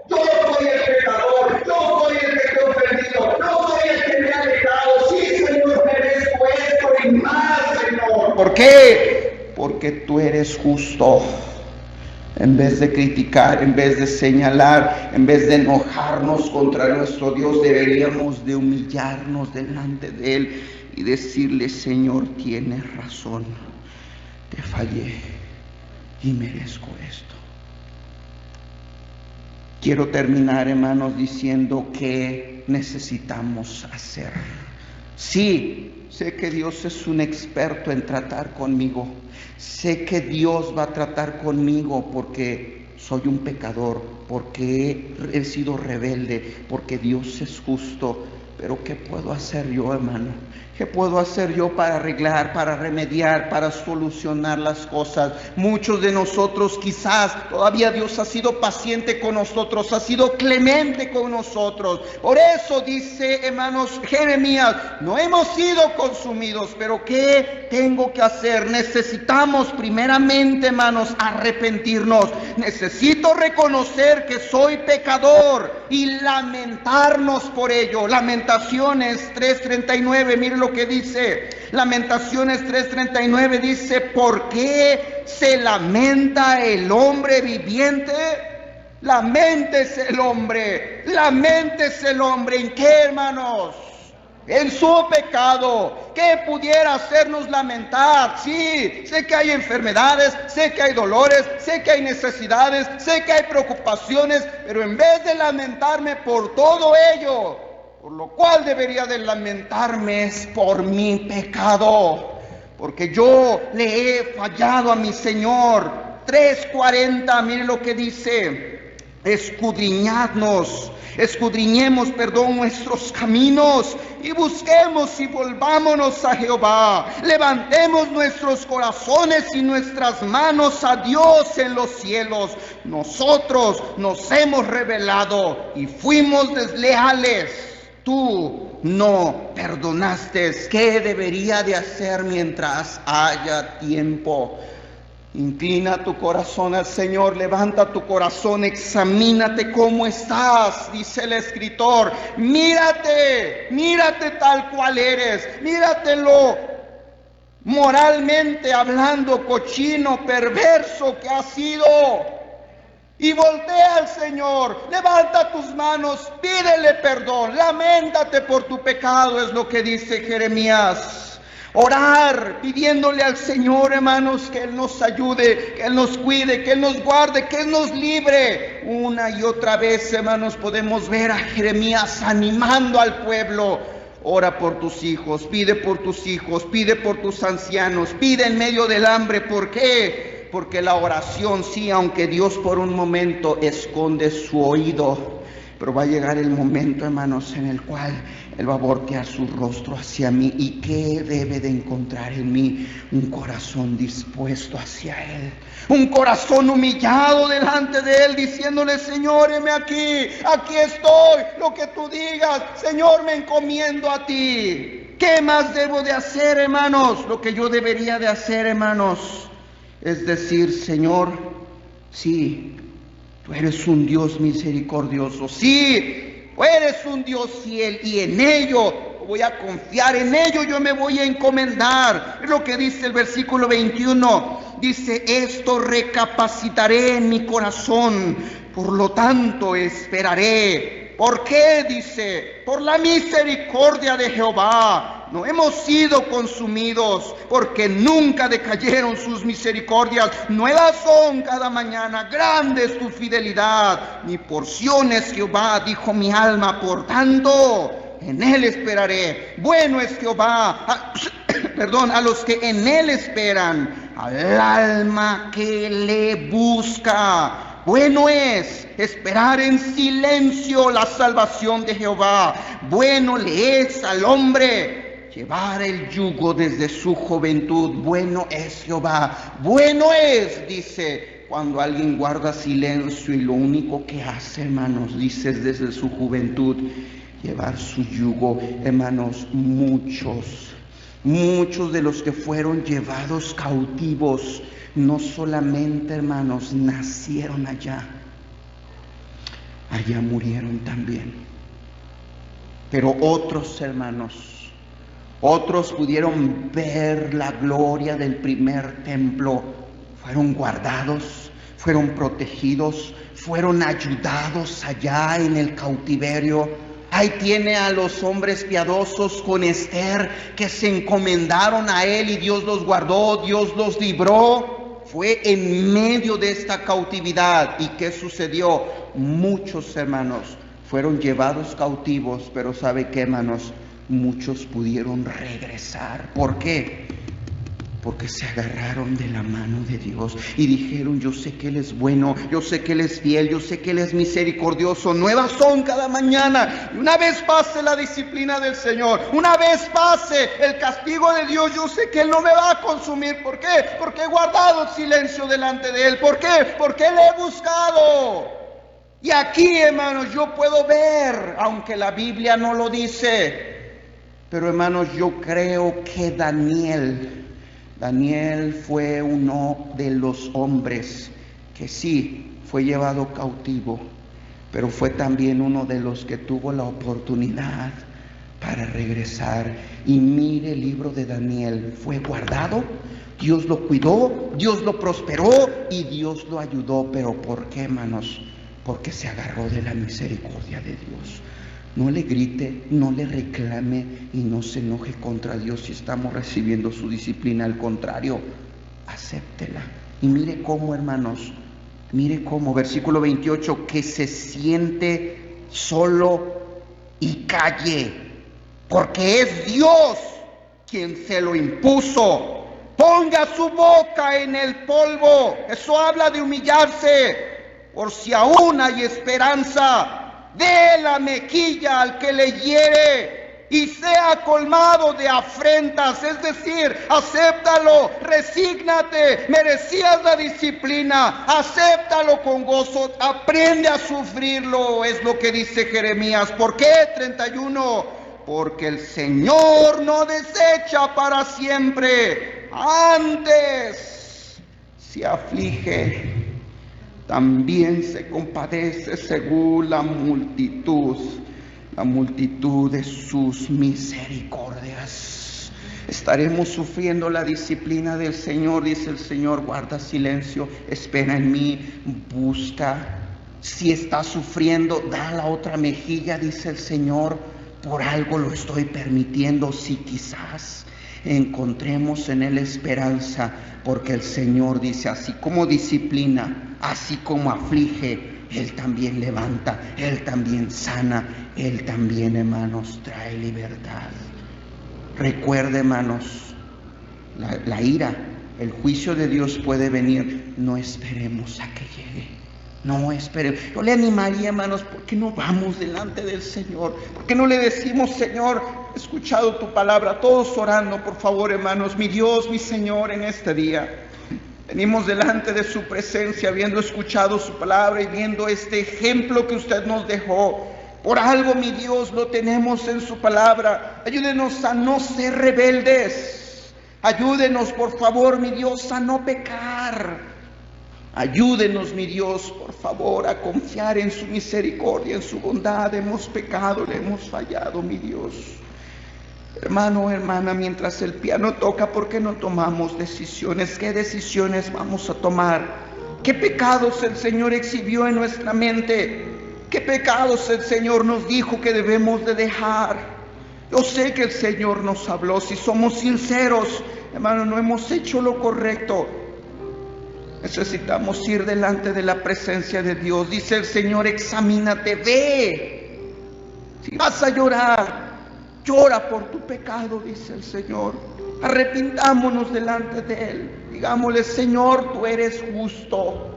yo soy el pecador, yo soy el que te he ofendido, yo soy el que me ha alejado, sí, Señor, merezco esto y más, Señor. ¿Por qué? Porque tú eres justo. En vez de criticar, en vez de señalar, en vez de enojarnos contra nuestro Dios, deberíamos de humillarnos delante de Él y decirle, Señor, tienes razón, te fallé y merezco esto. Quiero terminar, hermanos, diciendo que necesitamos hacer Sí, sé que Dios es un experto en tratar conmigo. Sé que Dios va a tratar conmigo porque soy un pecador, porque he sido rebelde, porque Dios es justo. Pero ¿qué puedo hacer yo, hermano? ¿Qué puedo hacer yo para arreglar, para remediar, para solucionar las cosas? Muchos de nosotros quizás todavía Dios ha sido paciente con nosotros, ha sido clemente con nosotros. Por eso dice, hermanos, Jeremías, no hemos sido consumidos, pero ¿qué tengo que hacer? Necesitamos primeramente, hermanos, arrepentirnos. Necesito reconocer que soy pecador y lamentarnos por ello. Lamentaciones 3:39, miren lo que dice. Lamentaciones 3:39 dice: ¿por qué se lamenta el hombre viviente? Laméntese el hombre. Laméntese el hombre. ¿En qué, hermanos? En su pecado. ¿Qué pudiera hacernos lamentar? Sí, sé que hay enfermedades, sé que hay dolores, sé que hay necesidades, sé que hay preocupaciones, pero en vez de lamentarme por todo ello, por lo cual debería de lamentarme es por mi pecado, porque yo le he fallado a mi Señor. 3:40, miren lo que dice: escudriñemos nuestros caminos y busquemos y volvámonos a Jehová. Levantemos nuestros corazones y nuestras manos a Dios en los cielos. Nosotros nos hemos rebelado y fuimos desleales. Tú no perdonaste. ¿Qué debería de hacer mientras haya tiempo? Inclina tu corazón al Señor, levanta tu corazón, examínate cómo estás, dice el escritor. Mírate tal cual eres, míratelo moralmente hablando, cochino, perverso que has sido. Y voltea al Señor, levanta tus manos, pídele perdón, lamentate por tu pecado, es lo que dice Jeremías. Orar, pidiéndole al Señor, hermanos, que Él nos ayude, que Él nos cuide, que Él nos guarde, que Él nos libre. Una y otra vez, hermanos, podemos ver a Jeremías animando al pueblo. Ora por tus hijos, pide por tus hijos, pide por tus ancianos, pide en medio del hambre. ¿Por qué? Porque la oración, sí, aunque Dios por un momento esconde su oído, pero va a llegar el momento, hermanos, en el cual Él va a voltear su rostro hacia mí. ¿Y qué debe de encontrar en mí? Un corazón dispuesto hacia Él. Un corazón humillado delante de Él, diciéndole: Señor, heme aquí estoy, lo que tú digas, Señor, me encomiendo a ti. ¿Qué más debo de hacer, hermanos? Lo que yo debería de hacer, hermanos, es decir: Señor, sí, tú eres un Dios misericordioso. Sí, tú eres un Dios fiel, y en ello voy a confiar, en ello yo me voy a encomendar. Es lo que dice el versículo 21. Dice: esto recapacitaré en mi corazón, por lo tanto esperaré. ¿Por qué? Dice: por la misericordia de Jehová no hemos sido consumidos, porque nunca decayeron sus misericordias. Nuevas son cada mañana, grande es tu fidelidad. Mi porción es Jehová, dijo mi alma, por tanto en Él esperaré. Bueno es Jehová, a los que en Él esperan, al alma que le busca. Bueno es esperar en silencio la salvación de Jehová. Bueno le es al hombre llevar el yugo desde su juventud. Bueno es Jehová. Bueno es, dice, cuando alguien guarda silencio y lo único que hace, hermanos, dice, desde su juventud, llevar su yugo. Hermanos, muchos de los que fueron llevados cautivos, no solamente, hermanos, nacieron allá murieron también. Pero otros, hermanos, otros pudieron ver la gloria del primer templo, fueron guardados, fueron protegidos, fueron ayudados allá en el cautiverio. Ahí tiene a los hombres piadosos con Esther, que se encomendaron a Él y Dios los guardó, Dios los libró. Fue en medio de esta cautividad. ¿Y qué sucedió? Muchos, hermanos, fueron llevados cautivos, pero ¿sabe qué, hermanos? muchos pudieron regresar. ¿Por qué? Porque se agarraron de la mano de Dios y dijeron: yo sé que Él es bueno, yo sé que Él es fiel, yo sé que Él es misericordioso, nuevas son cada mañana. Y una vez pase la disciplina del Señor, una vez pase el castigo de Dios, yo sé que Él no me va a consumir. ¿Por qué? Porque he guardado silencio delante de Él. ¿Por qué? Porque le he buscado. Y aquí, hermanos, yo puedo ver, aunque la Biblia no lo dice, pero hermanos, yo creo que Daniel fue uno de los hombres que sí fue llevado cautivo, pero fue también uno de los que tuvo la oportunidad para regresar. Y mire, el libro de Daniel fue guardado, Dios lo cuidó, Dios lo prosperó y Dios lo ayudó. ¿Pero por qué, hermanos? Porque se agarró de la misericordia de Dios. No le grite, no le reclame y no se enoje contra Dios si estamos recibiendo su disciplina. Al contrario, acéptela. Y mire cómo, hermanos, mire cómo, versículo 28, que se siente solo y calle, porque es Dios quien se lo impuso. Ponga su boca en el polvo. Eso habla de humillarse. Por si aún hay esperanza, dé la mejilla al que le hiere y sea colmado de afrentas. Es decir, acéptalo, resígnate, merecías la disciplina, acéptalo con gozo, aprende a sufrirlo. Es lo que dice Jeremías. ¿Por qué? 31. Porque el Señor no desecha para siempre, antes se aflige, también se compadece según la multitud de sus misericordias. Estaremos sufriendo la disciplina del Señor, dice el Señor. Guarda silencio, espera en mí, busca. Si estás sufriendo, da la otra mejilla, dice el Señor. Por algo lo estoy permitiendo. Si quizás encontremos en Él esperanza, porque el Señor dice: así como disciplina, así como aflige, Él también levanta, Él también sana, Él también, hermanos, trae libertad. Recuerde, hermanos, la ira, el juicio de Dios puede venir. No esperemos a que llegue. No esperemos. Yo le animaría, hermanos, ¿por qué no vamos delante del Señor? ¿Por qué no le decimos: Señor, he escuchado tu palabra? Todos orando, por favor, hermanos. Mi Dios, mi Señor, en este día venimos delante de su presencia, habiendo escuchado su palabra y viendo este ejemplo que usted nos dejó. Por algo, mi Dios, lo tenemos en su palabra. Ayúdenos a no ser rebeldes. Ayúdenos, por favor, mi Dios, a no pecar. Ayúdenos, mi Dios, por favor, a confiar en su misericordia, en su bondad. Hemos pecado, le hemos fallado, mi Dios. Hermano, hermana, mientras el piano toca, ¿por qué no tomamos decisiones? ¿Qué decisiones vamos a tomar? ¿Qué pecados el Señor exhibió en nuestra mente? ¿Qué pecados el Señor nos dijo que debemos de dejar? Yo sé que el Señor nos habló. Si somos sinceros, hermano, no hemos hecho lo correcto. Necesitamos ir delante de la presencia de Dios. Dice el Señor: examínate, ve. Si vas a llorar, llora por tu pecado, dice el Señor. Arrepintámonos delante de Él. Digámosle: Señor, tú eres justo.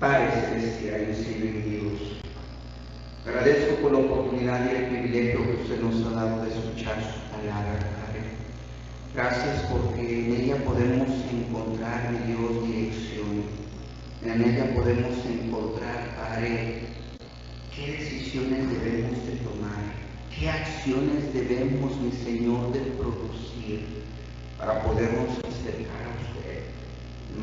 Padre celestial y cielo y Dios, agradezco por la oportunidad y el privilegio que usted nos ha dado de escuchar su palabra, Padre. Gracias porque en ella podemos encontrar, mi Dios, dirección. En ella podemos encontrar, Padre, qué decisiones debemos de tomar, qué acciones debemos, mi Señor, de producir para podernos acercar a usted.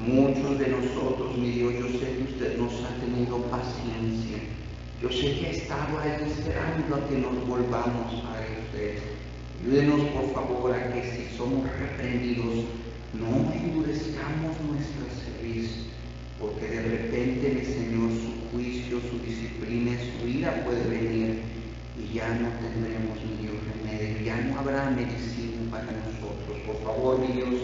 Muchos de nosotros, mi Dios, yo sé que usted nos ha tenido paciencia. Yo sé que ha estado ahí esperando a que nos volvamos a usted. Ayúdenos, por favor, a que si somos reprendidos, no endurezcamos nuestra cerviz, porque de repente, mi Señor, su juicio, su disciplina, su ira puede venir y ya no tendremos, mi Dios, remedio, ya no habrá medicina para nosotros. Por favor, mi Dios,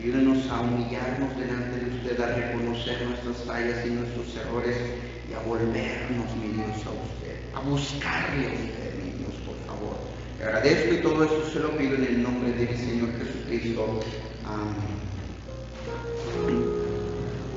ayúdenos a humillarnos delante de usted, a reconocer nuestras fallas y nuestros errores y a volvernos, mi Dios, a usted, a buscarle a usted, mi Dios, por favor. Te agradezco y todo esto se lo pido en el nombre de mi Señor Jesucristo. Amén.